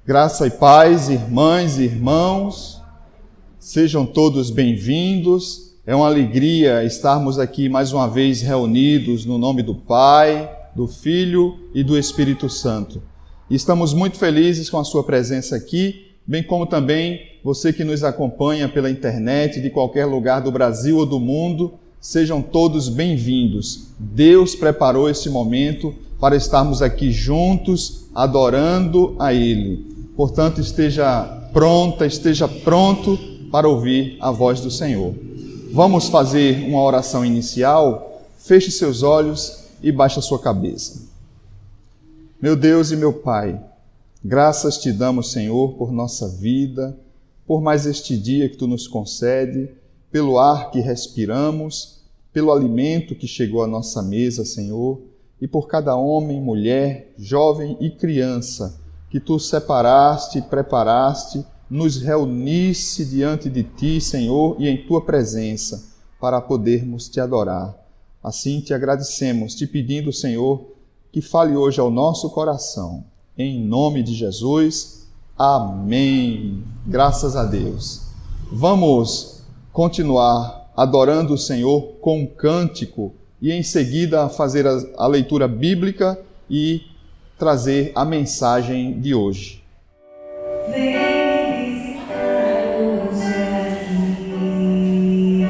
Graça e paz, irmãs e irmãos, sejam todos bem-vindos. É uma alegria estarmos aqui mais uma vez reunidos no nome do Pai, do Filho e do Espírito Santo. E estamos muito felizes com a sua presença aqui, bem como também você que nos acompanha pela internet de qualquer lugar do Brasil ou do mundo. Sejam todos bem-vindos. Deus preparou esse momento para estarmos aqui juntos, adorando a Ele. Portanto, esteja pronto para ouvir a voz do Senhor. Vamos fazer uma oração inicial. Feche seus olhos e baixe a sua cabeça. Meu Deus e meu Pai, graças te damos, Senhor, por nossa vida, por mais este dia que Tu nos concede, pelo ar que respiramos, pelo alimento que chegou à nossa mesa, Senhor, e por cada homem, mulher, jovem e criança que Tu separaste e preparaste, nos reunisse diante de Ti, Senhor, e em Tua presença, para podermos Te adorar. Assim Te agradecemos, Te pedindo, Senhor, que fale hoje ao nosso coração. Em nome de Jesus, amém. Graças a Deus. Vamos continuar adorando o Senhor com um cântico e em seguida fazer a leitura bíblica e trazer a mensagem de hoje. Vem visitar hoje aqui.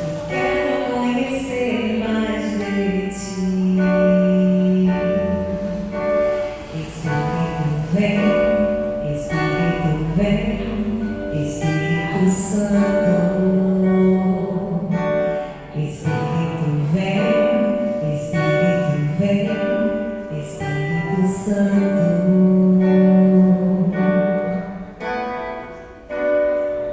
Eu quero conhecer mais de Ti. Espírito vem, Espírito Santo. Espírito Santo,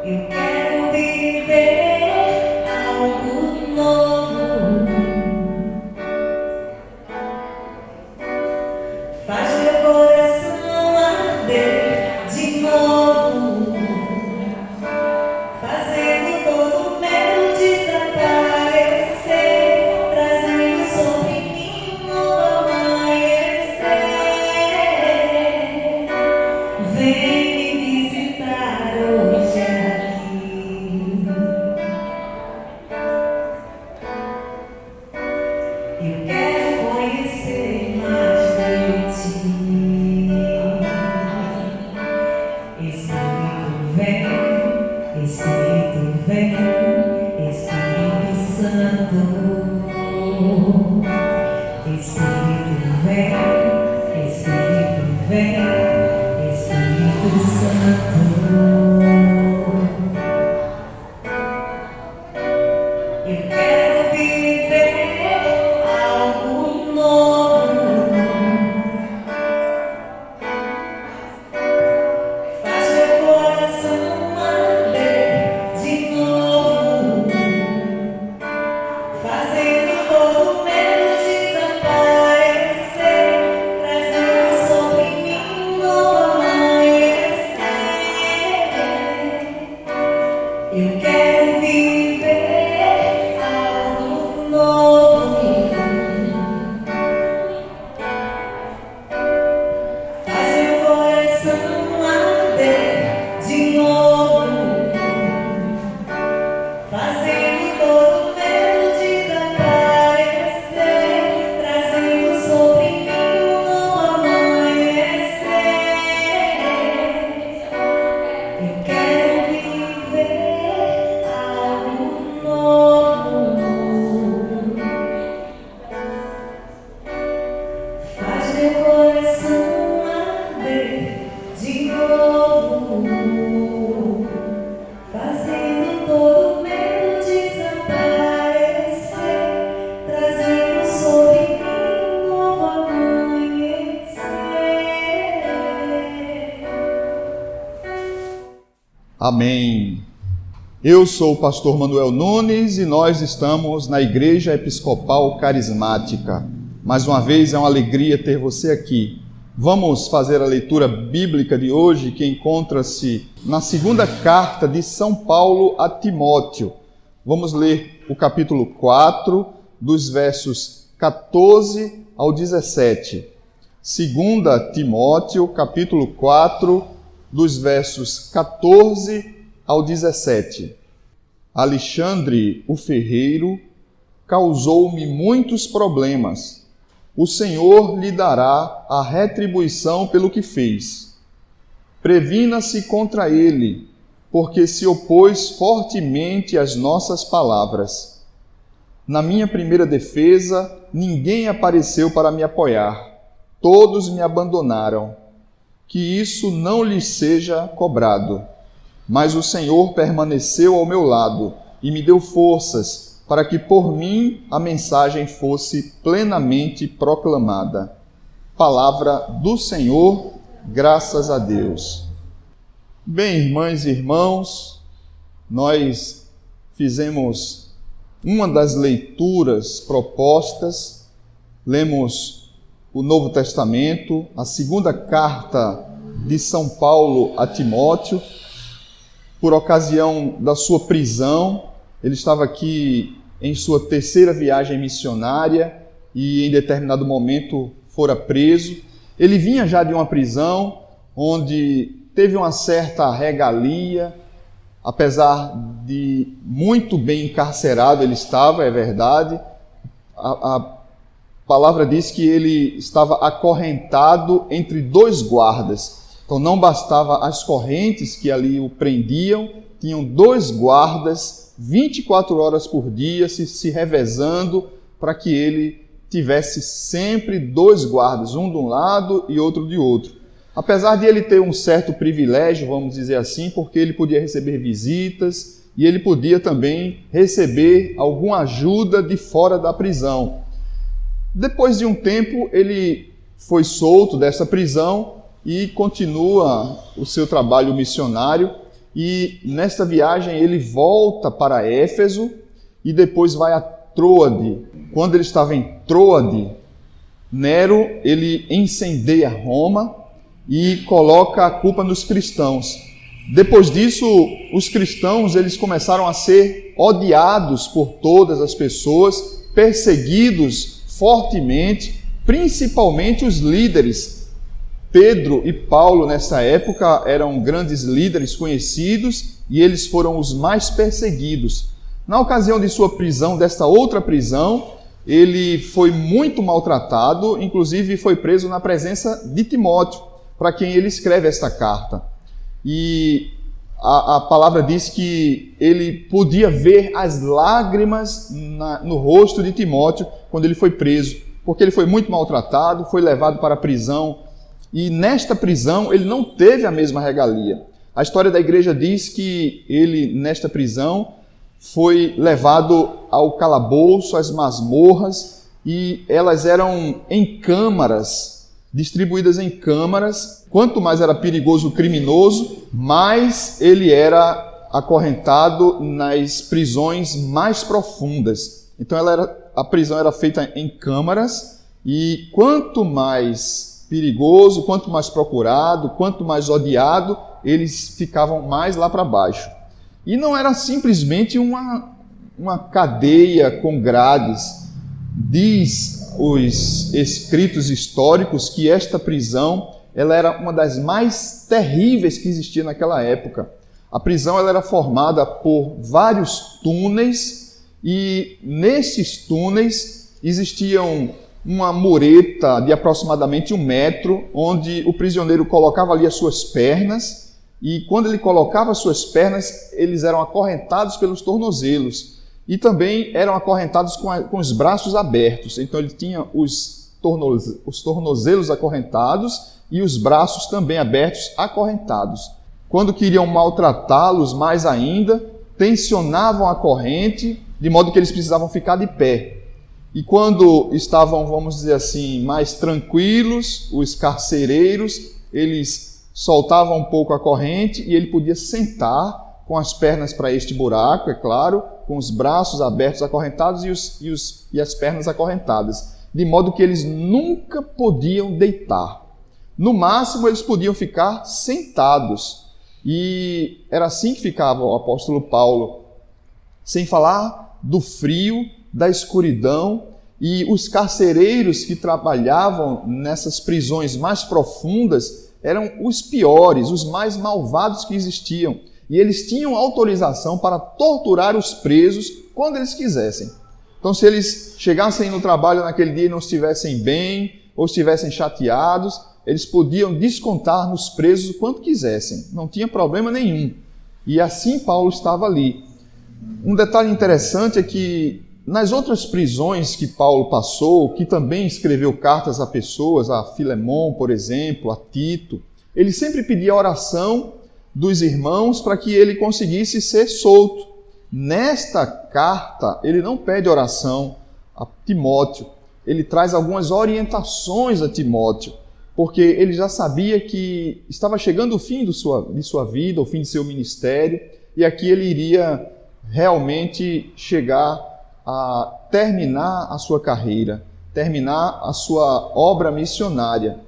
eu quero viver algo novo. Faz meu coração arder de novo, fazendo todo medo desaparecer, trazendo sobre mim um amanhecer. Vem me visitar hoje aqui. Eu quero conhecer mais de Ti. Espírito vem, Espírito Santo. Espírito vem, Espírito Santo. Eu quero viver algo novo. Faz meu coração arder de novo, fazendo todo medo desaparecer, trazendo sobre mim um amanhecer. Eu quero viver algo novo. Faz meu coração arder de novo, fazendo todo medo desaparecer, trazendo sobre mim um amanhecer. Eu quero viver algo novo. Faz meu coração arder de novo, fazendo todo medo desaparecer, trazendo sobre mim um novo amanhecer. Amém. Eu sou o pastor Manuel Nunes e nós estamos na Igreja Episcopal Carismática. Mais uma vez é uma alegria ter você aqui. Vamos fazer a leitura bíblica de hoje, que encontra-se na segunda carta de São Paulo a Timóteo. Vamos ler o capítulo 4, dos versos 14 ao 17. 2 Timóteo, capítulo 4, dos versos 14 ao 17. Alexandre, o ferreiro, causou-me muitos problemas. O Senhor lhe dará a retribuição pelo que fez. Previna-se contra ele, porque se opôs fortemente às nossas palavras. Na minha primeira defesa, ninguém apareceu para me apoiar. Todos me abandonaram. Que isso não lhes seja cobrado. Mas o Senhor permaneceu ao meu lado e me deu forças para que por mim a mensagem fosse plenamente proclamada. Palavra do Senhor, graças a Deus. Bem, irmãs e irmãos, nós fizemos uma das leituras propostas, lemos o Novo Testamento, a segunda carta de São Paulo a Timóteo, por ocasião da sua prisão. Ele estava aqui em sua terceira viagem missionária e em determinado momento fora preso. Ele vinha já de uma prisão onde teve uma certa regalia, apesar de muito bem encarcerado ele estava, é verdade. A palavra diz que ele estava acorrentado entre dois guardas. Então não bastava as correntes que ali o prendiam, tinham dois guardas 24 horas por dia se revezando para que ele tivesse sempre dois guardas, um de um lado e outro de outro. Apesar de ele ter um certo privilégio, vamos dizer assim, porque ele podia receber visitas e ele podia também receber alguma ajuda de fora da prisão. Depois de um tempo, ele foi solto dessa prisão e continua o seu trabalho missionário. E nesta viagem ele volta para Éfeso e depois vai a Troade. Quando ele estava em Troade, Nero ele incendeia Roma e coloca a culpa nos cristãos. Depois disso, os cristãos eles começaram a ser odiados por todas as pessoas, perseguidos fortemente, principalmente os líderes. Pedro e Paulo, nessa época, eram grandes líderes conhecidos e eles foram os mais perseguidos. Na ocasião de sua prisão, desta outra prisão, ele foi muito maltratado, inclusive foi preso na presença de Timóteo, para quem ele escreve esta carta. E a palavra diz que ele podia ver as lágrimas no rosto de Timóteo quando ele foi preso, porque ele foi muito maltratado, foi levado para a prisão. E nesta prisão ele não teve a mesma regalia. A história da igreja diz que ele, nesta prisão, foi levado ao calabouço, às masmorras, e elas eram em câmaras, distribuídas em câmaras. Quanto mais era perigoso o criminoso, mais ele era acorrentado nas prisões mais profundas. Então a prisão era feita em câmaras, e quanto mais perigoso, quanto mais procurado, quanto mais odiado, eles ficavam mais lá para baixo. E não era simplesmente uma cadeia com grades. Diz os escritos históricos que esta prisão ela era uma das mais terríveis que existia naquela época. A prisão ela era formada por vários túneis e nesses túneis existiam uma mureta de aproximadamente 1 metro, onde o prisioneiro colocava ali as suas pernas, e quando ele colocava as suas pernas, eles eram acorrentados pelos tornozelos, e também eram acorrentados com os braços abertos. Então ele tinha os tornozelos acorrentados e os braços também abertos, acorrentados. Quando queriam maltratá-los mais ainda, tensionavam a corrente, de modo que eles precisavam ficar de pé. E quando estavam, vamos dizer assim, mais tranquilos, os carcereiros, eles soltavam um pouco a corrente e ele podia sentar com as pernas para este buraco, é claro, com os braços abertos acorrentados e as pernas acorrentadas, de modo que eles nunca podiam deitar. No máximo, eles podiam ficar sentados. E era assim que ficava o apóstolo Paulo, sem falar do frio, da escuridão e os carcereiros que trabalhavam nessas prisões mais profundas eram os piores, os mais malvados que existiam. E eles tinham autorização para torturar os presos quando eles quisessem. Então, se eles chegassem no trabalho naquele dia e não estivessem bem, ou estivessem chateados, eles podiam descontar nos presos o quanto quisessem. Não tinha problema nenhum. E assim Paulo estava ali. Um detalhe interessante é que nas outras prisões que Paulo passou, que também escreveu cartas a pessoas, a Filemon, por exemplo, a Tito, ele sempre pedia oração dos irmãos para que ele conseguisse ser solto. Nesta carta, ele não pede oração a Timóteo, ele traz algumas orientações a Timóteo, porque ele já sabia que estava chegando o fim de sua vida, o fim de seu ministério, e aqui ele iria realmente chegar a terminar a sua carreira, terminar a sua obra missionária.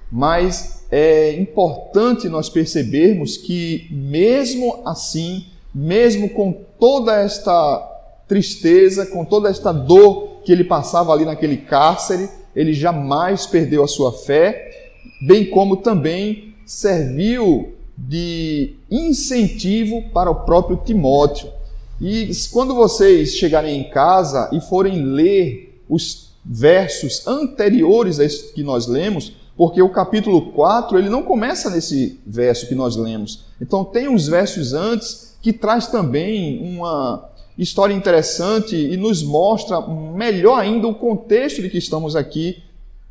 Mas é importante nós percebermos que mesmo assim, mesmo com toda esta tristeza, com toda esta dor que ele passava ali naquele cárcere, ele jamais perdeu a sua fé, bem como também serviu de incentivo para o próprio Timóteo. E quando vocês chegarem em casa e forem ler os versos anteriores a esse que nós lemos, porque o capítulo 4 ele não começa nesse verso que nós lemos. Então tem uns versos antes que traz também uma história interessante e nos mostra melhor ainda o contexto de que estamos aqui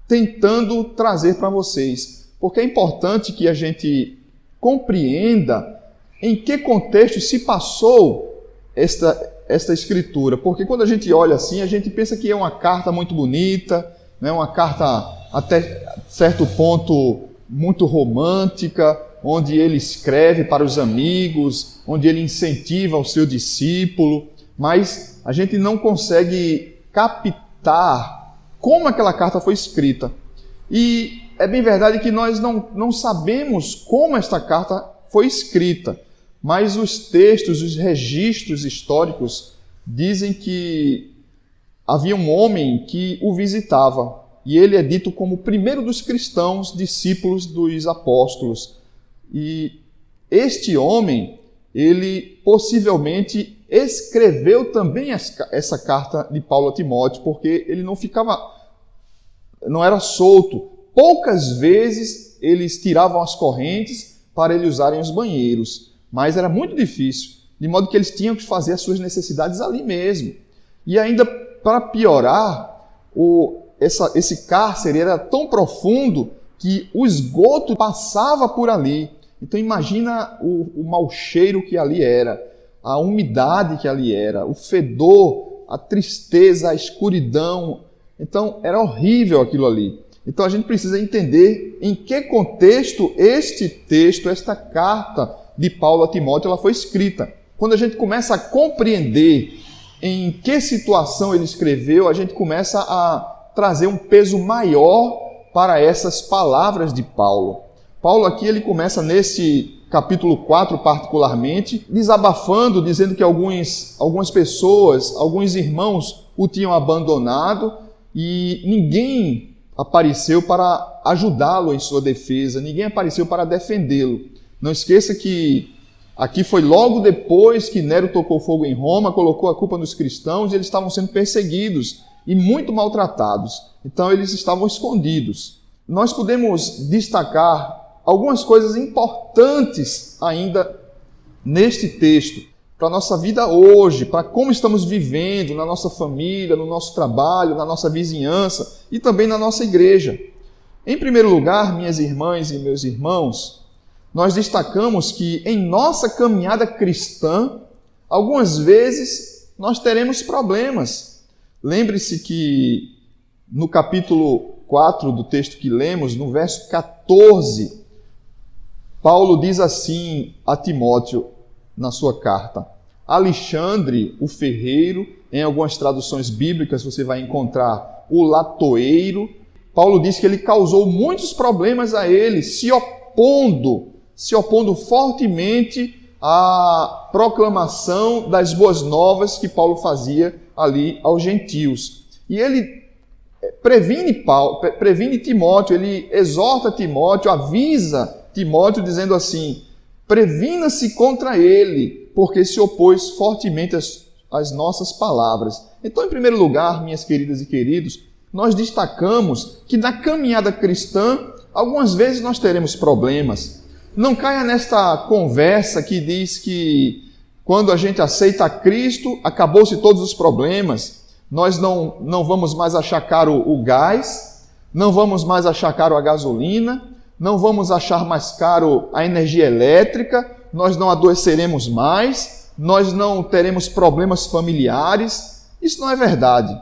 tentando trazer para vocês. Porque é importante que a gente compreenda em que contexto se passou esta escritura. Porque quando a gente olha assim, a gente pensa que é uma carta muito bonita, né? Uma carta até certo ponto muito romântica, onde ele escreve para os amigos, onde ele incentiva o seu discípulo, mas a gente não consegue captar como aquela carta foi escrita. E é bem verdade que nós não sabemos como esta carta foi escrita, mas os textos, os registros históricos dizem que havia um homem que o visitava, e ele é dito como o primeiro dos cristãos, discípulos dos apóstolos. E este homem, ele possivelmente escreveu também essa carta de Paulo a Timóteo, porque ele não era solto. Poucas vezes eles tiravam as correntes para ele usarem os banheiros, mas era muito difícil, de modo que eles tinham que fazer as suas necessidades ali mesmo. E ainda, para piorar, esse cárcere era tão profundo que o esgoto passava por ali. Então imagina o mau cheiro que ali era, a umidade que ali era, o fedor, a tristeza, a escuridão. Então era horrível aquilo ali. Então a gente precisa entender em que contexto este texto, esta carta de Paulo a Timóteo, ela foi escrita. Quando a gente começa a compreender em que situação ele escreveu, a gente começa a trazer um peso maior para essas palavras de Paulo. Paulo aqui ele começa nesse capítulo 4 particularmente, desabafando, dizendo que algumas pessoas, alguns irmãos o tinham abandonado e ninguém apareceu para ajudá-lo em sua defesa, ninguém apareceu para defendê-lo. Não esqueça que aqui foi logo depois que Nero tocou fogo em Roma, colocou a culpa nos cristãos e eles estavam sendo perseguidos e muito maltratados. Então eles estavam escondidos. Nós podemos destacar algumas coisas importantes ainda neste texto, para a nossa vida hoje, para como estamos vivendo na nossa família, no nosso trabalho, na nossa vizinhança e também na nossa igreja. Em primeiro lugar, minhas irmãs e meus irmãos, nós destacamos que em nossa caminhada cristã, algumas vezes nós teremos problemas. Lembre-se que no capítulo 4 do texto que lemos, no verso 14, Paulo diz assim a Timóteo na sua carta: Alexandre, o ferreiro, em algumas traduções bíblicas você vai encontrar o latoeiro. Paulo diz que ele causou muitos problemas a ele, se opondo fortemente à proclamação das boas novas que Paulo fazia ali aos gentios. E ele previne Timóteo, ele exorta Timóteo, avisa Timóteo dizendo assim: previna-se contra ele, porque se opôs fortemente às nossas palavras. Então, em primeiro lugar, minhas queridas e queridos, nós destacamos que na caminhada cristã, algumas vezes nós teremos problemas. Não caia nesta conversa que diz que quando a gente aceita Cristo, acabou-se todos os problemas. Nós não vamos mais achar caro o gás, não vamos mais achar caro a gasolina, não vamos achar mais caro a energia elétrica, nós não adoeceremos mais, nós não teremos problemas familiares. Isso não é verdade.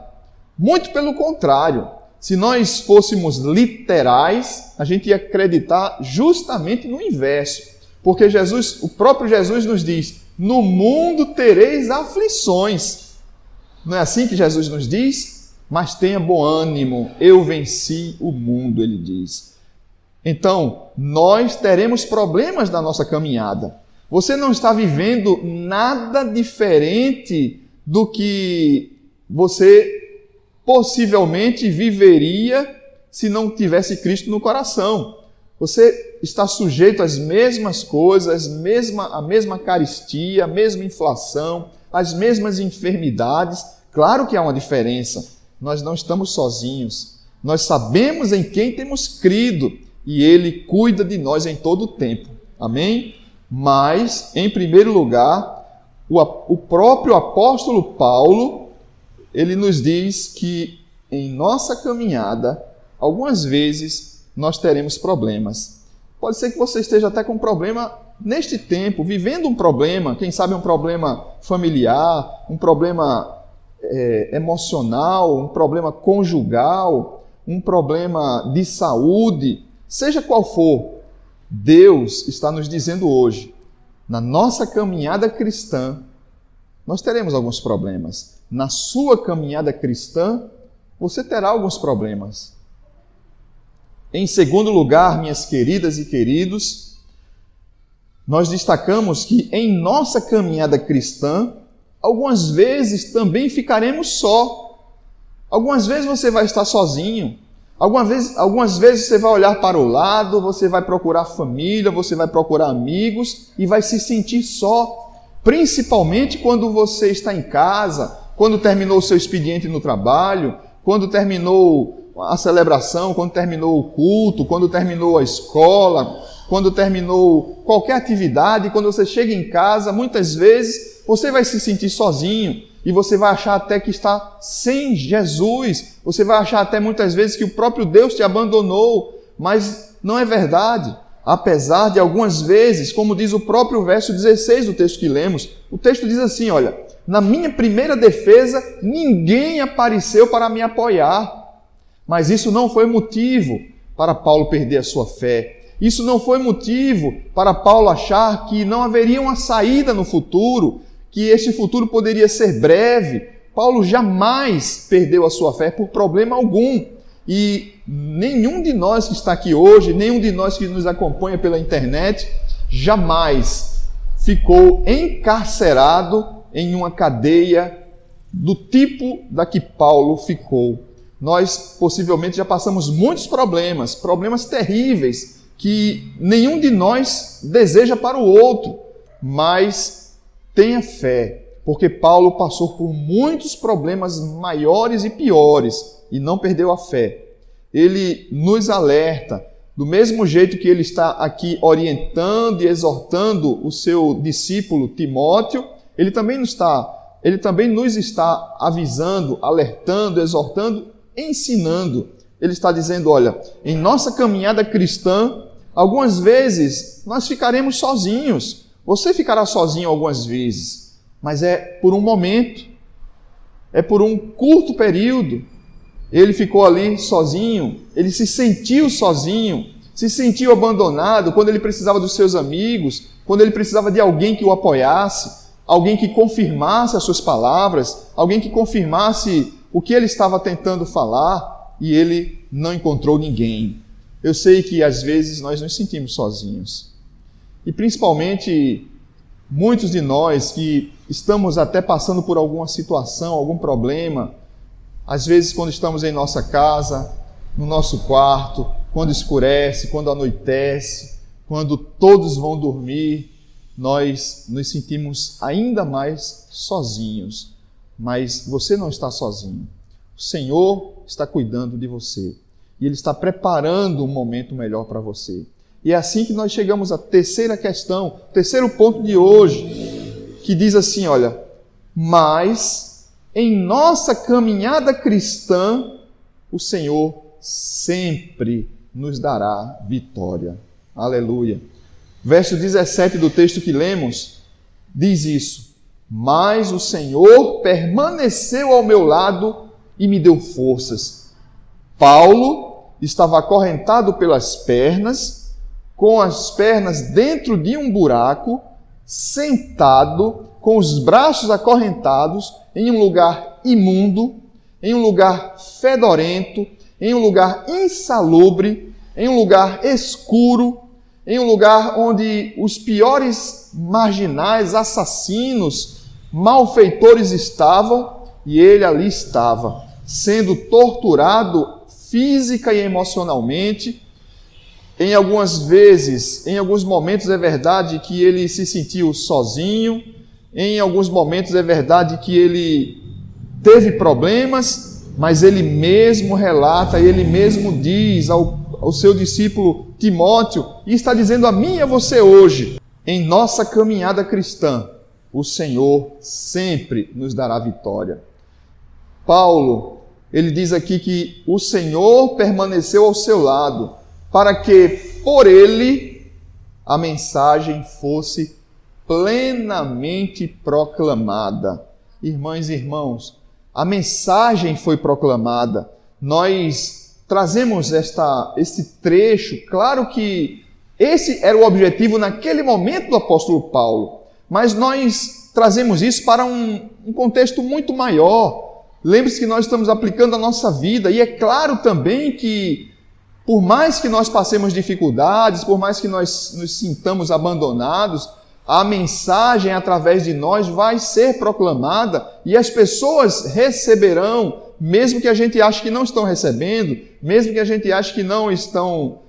Muito pelo contrário. Se nós fôssemos literais, a gente ia acreditar justamente no inverso. Porque o próprio Jesus nos diz: no mundo tereis aflições. Não é assim que Jesus nos diz? Mas tenha bom ânimo, eu venci o mundo, ele diz. Então, nós teremos problemas na nossa caminhada. Você não está vivendo nada diferente do que você possivelmente viveria se não tivesse Cristo no coração. Você está sujeito às mesmas coisas, a mesma carestia, a mesma inflação, as mesmas enfermidades. Claro que há uma diferença. Nós não estamos sozinhos. Nós sabemos em quem temos crido e Ele cuida de nós em todo o tempo. Amém? Mas, em primeiro lugar, o próprio apóstolo Paulo, ele nos diz que em nossa caminhada, algumas vezes, nós teremos problemas. Pode ser que você esteja até com um problema neste tempo, vivendo um problema, quem sabe um problema familiar, um problema emocional, um problema conjugal, um problema de saúde, seja qual for. Deus está nos dizendo hoje, na nossa caminhada cristã, nós teremos alguns problemas. Na sua caminhada cristã, você terá alguns problemas. Em segundo lugar, minhas queridas e queridos, nós destacamos que em nossa caminhada cristã, algumas vezes também ficaremos só. Algumas vezes você vai estar sozinho. Algumas vezes você vai olhar para o lado, você vai procurar família, você vai procurar amigos e vai se sentir só. Principalmente quando você está em casa, quando terminou o seu expediente no trabalho, quando terminou a celebração, quando terminou o culto, quando terminou a escola, quando terminou qualquer atividade, quando você chega em casa, muitas vezes você vai se sentir sozinho e você vai achar até que está sem Jesus, você vai achar até muitas vezes que o próprio Deus te abandonou, mas não é verdade. Apesar de algumas vezes, como diz o próprio verso 16 do texto que lemos, o texto diz assim, olha: na minha primeira defesa, ninguém apareceu para me apoiar. Mas isso não foi motivo para Paulo perder a sua fé. Isso não foi motivo para Paulo achar que não haveria uma saída no futuro, que este futuro poderia ser breve. Paulo jamais perdeu a sua fé por problema algum. E nenhum de nós que está aqui hoje, nenhum de nós que nos acompanha pela internet, jamais ficou encarcerado em uma cadeia do tipo da que Paulo ficou. Nós possivelmente já passamos muitos problemas terríveis, que nenhum de nós deseja para o outro, mas tenha fé, porque Paulo passou por muitos problemas maiores e piores e não perdeu a fé. Ele nos alerta, do mesmo jeito que ele está aqui orientando e exortando o seu discípulo Timóteo, ele também nos está avisando, alertando, exortando, ensinando. Ele está dizendo, olha, em nossa caminhada cristã, algumas vezes nós ficaremos sozinhos. Você ficará sozinho algumas vezes, mas é por um momento, é por um curto período. Ele ficou ali sozinho, ele se sentiu sozinho, se sentiu abandonado quando ele precisava dos seus amigos, quando ele precisava de alguém que o apoiasse, alguém que confirmasse as suas palavras, alguém que confirmasse o que ele estava tentando falar, e ele não encontrou ninguém. Eu sei que às vezes nós nos sentimos sozinhos. E principalmente muitos de nós que estamos até passando por alguma situação, algum problema, Às vezes, quando estamos em nossa casa, no nosso quarto, quando escurece, quando anoitece, quando todos vão dormir, nós nos sentimos ainda mais sozinhos. Mas você não está sozinho. O Senhor está cuidando de você. E Ele está preparando um momento melhor para você. E é assim que nós chegamos à terceira questão, terceiro ponto de hoje, que diz assim, olha, mas em nossa caminhada cristã, o Senhor sempre nos dará vitória. Aleluia. Verso 17 do texto que lemos diz isso. Mas o Senhor permaneceu ao meu lado e me deu forças. Paulo estava acorrentado pelas pernas, com as pernas dentro de um buraco, sentado, com os braços acorrentados, em um lugar imundo, em um lugar fedorento, em um lugar insalubre, em um lugar escuro, em um lugar onde os piores marginais, assassinos, malfeitores estavam, e ele ali estava, sendo torturado física e emocionalmente. Em algumas vezes, em alguns momentos é verdade que ele se sentiu sozinho, em alguns momentos é verdade que ele teve problemas, mas ele mesmo relata, ele mesmo diz ao seu discípulo Timóteo, e está dizendo a mim e a você hoje, em nossa caminhada cristã, o Senhor sempre nos dará vitória. Paulo, ele diz aqui que o Senhor permaneceu ao seu lado, para que por ele a mensagem fosse plenamente proclamada. Irmãs e irmãos, a mensagem foi proclamada. Nós trazemos esse trecho, claro que esse era o objetivo naquele momento do apóstolo Paulo, mas nós trazemos isso para um contexto muito maior. Lembre-se que nós estamos aplicando a nossa vida, e é claro também que por mais que nós passemos dificuldades, por mais que nós nos sintamos abandonados, a mensagem através de nós vai ser proclamada e as pessoas receberão, mesmo que a gente ache que não estão recebendo, mesmo que a gente ache que não estão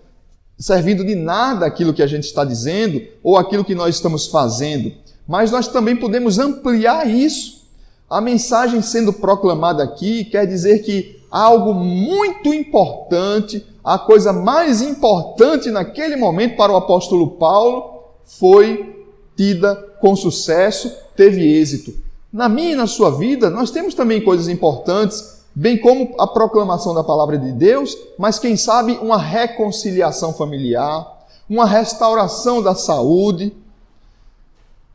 servindo de nada aquilo que a gente está dizendo ou aquilo que nós estamos fazendo. Mas nós também podemos ampliar isso. A mensagem sendo proclamada aqui quer dizer que algo muito importante, a coisa mais importante naquele momento para o apóstolo Paulo foi tida com sucesso, teve êxito. Na minha e na sua vida, nós temos também coisas importantes, bem como a proclamação da palavra de Deus, mas quem sabe uma reconciliação familiar, uma restauração da saúde,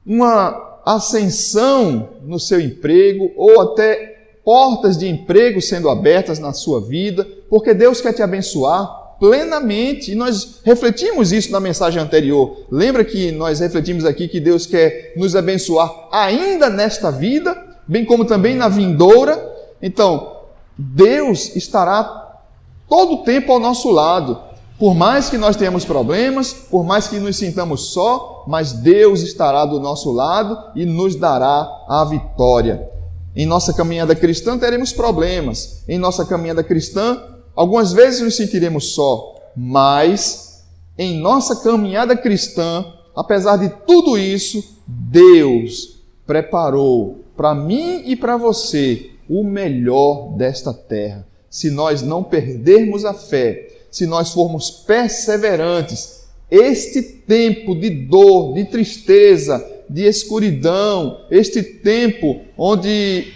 uma ascensão no seu emprego, ou até portas de emprego sendo abertas na sua vida, porque Deus quer te abençoar plenamente, e nós refletimos isso na mensagem anterior. Lembra que nós refletimos aqui que Deus quer nos abençoar ainda nesta vida, bem como também na vindoura? Então, Deus estará todo o tempo ao nosso lado. Por mais que nós tenhamos problemas, por mais que nos sintamos só, mas Deus estará do nosso lado e nos dará a vitória. Em nossa caminhada cristã teremos problemas. Em nossa caminhada cristã, algumas vezes nos sentiremos só, mas em nossa caminhada cristã, apesar de tudo isso, Deus preparou para mim e para você o melhor desta terra. Se nós não perdermos a fé, se nós formos perseverantes, este tempo de dor, de tristeza, de escuridão, este tempo onde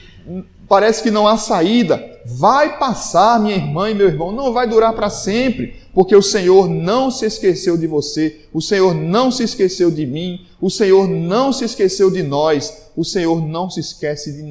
parece que não há saída, vai passar, minha irmã e meu irmão, não vai durar para sempre, porque o Senhor não se esqueceu de você, o Senhor não se esqueceu de mim, o Senhor não se esqueceu de nós, o Senhor não se esquece de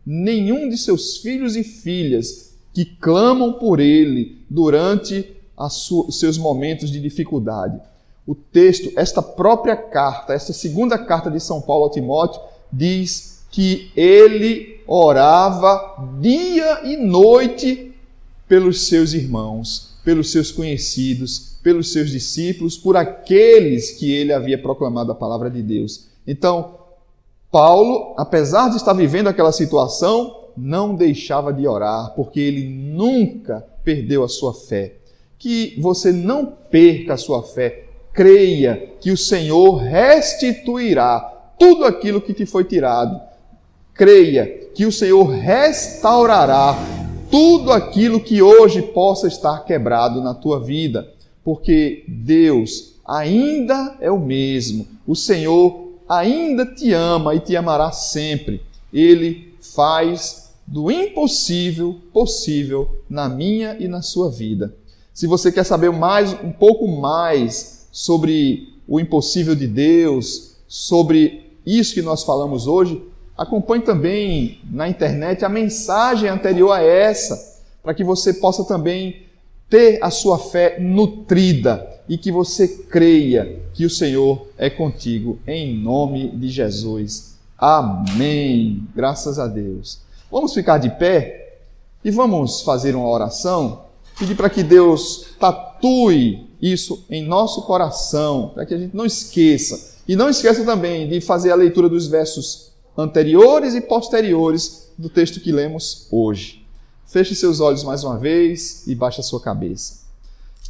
nenhum de seus filhos e filhas que clamam por Ele durante os seus momentos de dificuldade. O texto, esta própria carta, esta segunda carta de São Paulo a Timóteo, diz que ele orava dia e noite pelos seus irmãos, pelos seus conhecidos, pelos seus discípulos, por aqueles que ele havia proclamado a palavra de Deus. Então, Paulo, apesar de estar vivendo aquela situação, não deixava de orar, porque ele nunca perdeu a sua fé. Que você não perca a sua fé. Creia que o Senhor restituirá tudo aquilo que te foi tirado. Creia que o Senhor restaurará tudo aquilo que hoje possa estar quebrado na tua vida. Porque Deus ainda é o mesmo. O Senhor ainda te ama e te amará sempre. Ele faz do impossível possível na minha e na sua vida. Se você quer saber um pouco mais sobre o impossível de Deus, sobre isso que nós falamos hoje, acompanhe também na internet a mensagem anterior a essa, para que você possa também ter a sua fé nutrida e que você creia que o Senhor é contigo, em nome de Jesus. Amém. Graças a Deus. Vamos ficar de pé e vamos fazer uma oração, pedir para que Deus tatue isso em nosso coração, para que a gente não esqueça. E não esqueça também de fazer a leitura dos versos anteriores e posteriores do texto que lemos hoje. Feche seus olhos mais uma vez e baixe a sua cabeça.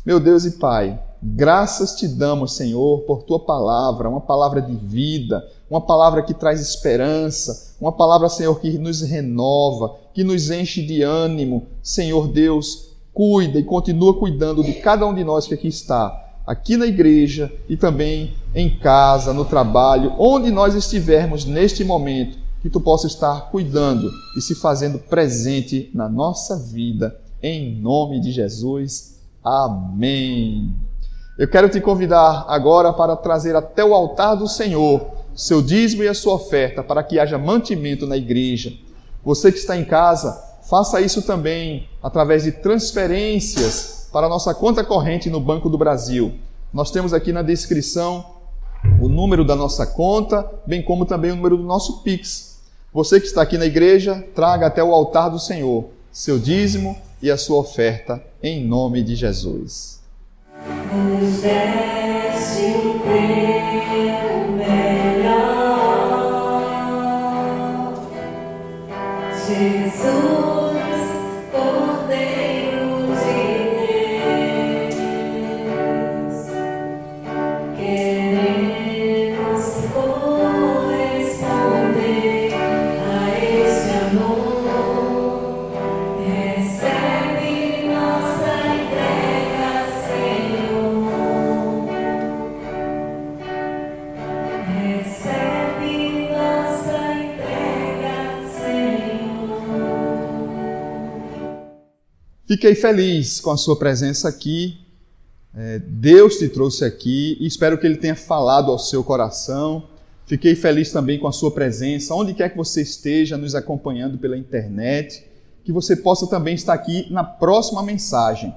Meu Deus e Pai, graças te damos, Senhor, por tua palavra, uma palavra de vida, uma palavra que traz esperança, uma palavra, Senhor, que nos renova, que nos enche de ânimo. Senhor Deus, cuida e continua cuidando de cada um de nós que aqui está, aqui na igreja e também em casa, no trabalho, onde nós estivermos neste momento, que tu possa estar cuidando e se fazendo presente na nossa vida, em nome de Jesus. Amém. Eu quero te convidar agora para trazer até o altar do Senhor seu dízimo e a sua oferta, para que haja mantimento na igreja. Você que está em casa, faça isso também através de transferências para a nossa conta corrente no Banco do Brasil. Nós temos aqui na descrição o número da nossa conta, bem como também o número do nosso Pix. Você que está aqui na igreja, traga até o altar do Senhor seu dízimo e a sua oferta, em nome de Jesus. Nos deste o teu melhor, Jesus, Cordeiro de Deus, queremos corresponder a este amor. Recebe nossa entrega, Senhor. Recebe nossa entrega, Senhor. Fiquei feliz com a sua presença aqui. Deus te trouxe aqui e espero que Ele tenha falado ao seu coração. Fiquei feliz também com a sua presença, onde quer que você esteja nos acompanhando pela internet, que você possa também estar aqui na próxima mensagem.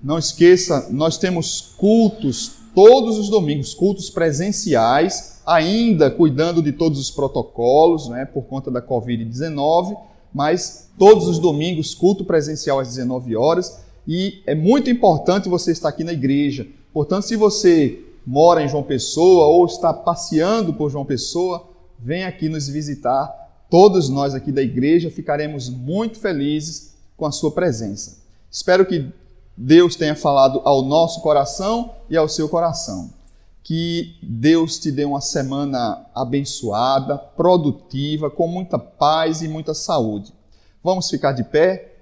Não esqueça, nós temos cultos todos os domingos, cultos presenciais, ainda cuidando de todos os protocolos, né, por conta da Covid-19, mas todos os domingos, culto presencial às 19 horas, e é muito importante você estar aqui na igreja. Portanto, se você mora em João Pessoa ou está passeando por João Pessoa, venha aqui nos visitar. Todos nós aqui da igreja ficaremos muito felizes com a sua presença. Espero que Deus tenha falado ao nosso coração e ao seu coração. Que Deus te dê uma semana abençoada, produtiva, com muita paz e muita saúde. Vamos ficar de pé?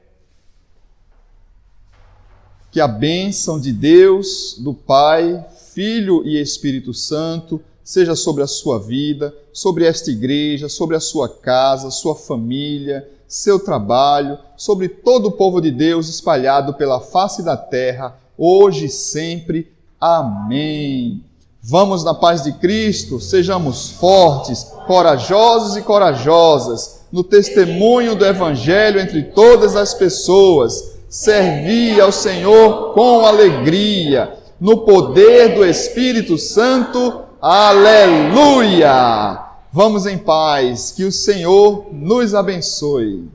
Que a bênção de Deus, do Pai, Filho e Espírito Santo seja sobre a sua vida, sobre esta igreja, sobre a sua casa, sua família, seu trabalho, sobre todo o povo de Deus espalhado pela face da terra, hoje e sempre. Amém. Vamos na paz de Cristo, sejamos fortes, corajosos e corajosas, no testemunho do Evangelho entre todas as pessoas. Servi ao Senhor com alegria, no poder do Espírito Santo. Aleluia! Vamos em paz, que o Senhor nos abençoe.